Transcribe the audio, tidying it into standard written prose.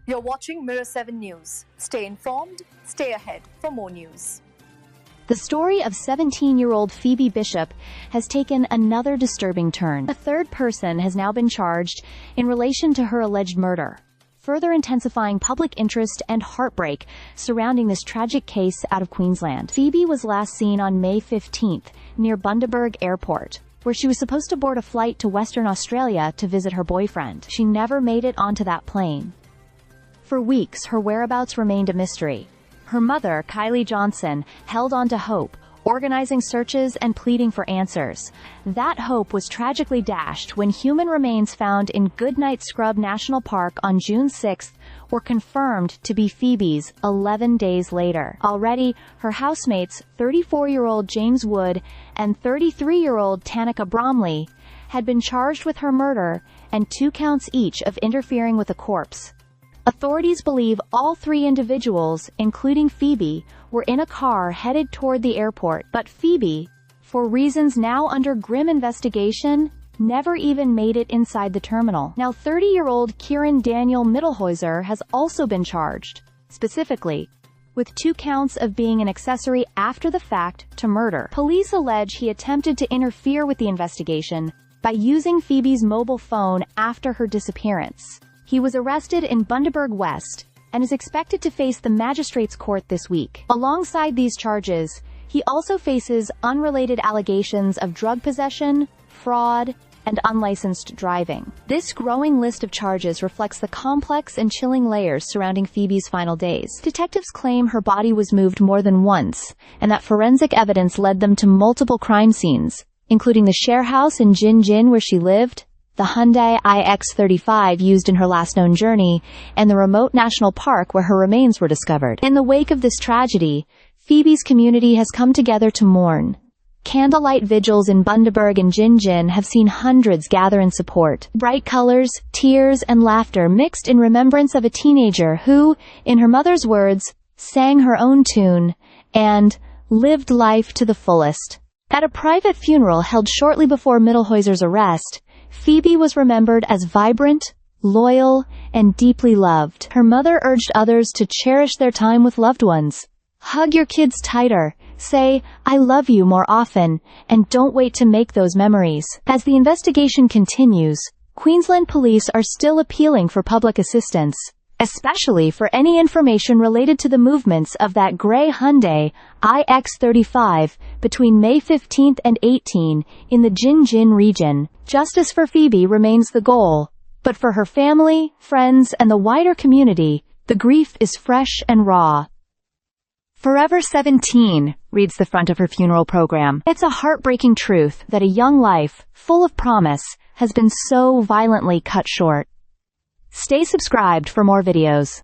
You're watching Mirror 7 News. Stay informed, stay ahead for more news. The story of 17-year-old Phoebe Bishop has taken another disturbing turn. A third person has now been charged in relation to her alleged murder, further intensifying public interest and heartbreak surrounding this tragic case out of Queensland. Phoebe was last seen on May 15th near Bundaberg Airport, where she was supposed to board a flight to Western Australia to visit her boyfriend. She never made it onto that plane. For weeks, her whereabouts remained a mystery. Her mother, Kylie Johnson, held on to hope, organizing searches and pleading for answers. That hope was tragically dashed when human remains found in Goodnight Scrub National Park on June 6th were confirmed to be Phoebe's 11 days later. Already, her housemates, 34-year-old James Wood and 33-year-old Tanika Bromley, had been charged with her murder and 2 counts each of interfering with a corpse. Authorities believe all 3 individuals, including Phoebe, were in a car headed toward the airport, but Phoebe, for reasons now under grim investigation, never even made it inside the terminal. Now 30-year-old Kieran Daniel Mittelhuizer has also been charged, specifically, with 2 counts of being an accessory after the fact to murder. Police allege he attempted to interfere with the investigation by using Phoebe's mobile phone after her disappearance. He was arrested in Bundaberg West and is expected to face the magistrate's court this week. Alongside these charges, he also faces unrelated allegations of drug possession, fraud, and unlicensed driving. This growing list of charges reflects the complex and chilling layers surrounding Phoebe's final days. Detectives claim her body was moved more than once, and that forensic evidence led them to multiple crime scenes, including the share house in Gin Gin where she lived, the Hyundai iX35 used in her last known journey, and the remote national park where her remains were discovered. In the wake of this tragedy, Phoebe's community has come together to mourn. Candlelight vigils in Bundaberg and Gin Gin have seen hundreds gather in support. Bright colors, tears, and laughter mixed in remembrance of a teenager who, in her mother's words, sang her own tune and lived life to the fullest. At a private funeral held shortly before Mittelhuizer's arrest, Phoebe was remembered as vibrant, loyal, and deeply loved. Her mother urged others to cherish their time with loved ones. Hug your kids tighter, say, "I love you" more often, and don't wait to make those memories. As the investigation continues, Queensland police are still appealing for public assistance, especially for any information related to the movements of that gray Hyundai iX35 between May 15th and 18 in the Gin Gin region. Justice for Phoebe remains the goal, but for her family, friends, and the wider community, the grief is fresh and raw. Forever 17, reads the front of her funeral program. It's a heartbreaking truth that a young life, full of promise, has been so violently cut short. Stay subscribed for more videos.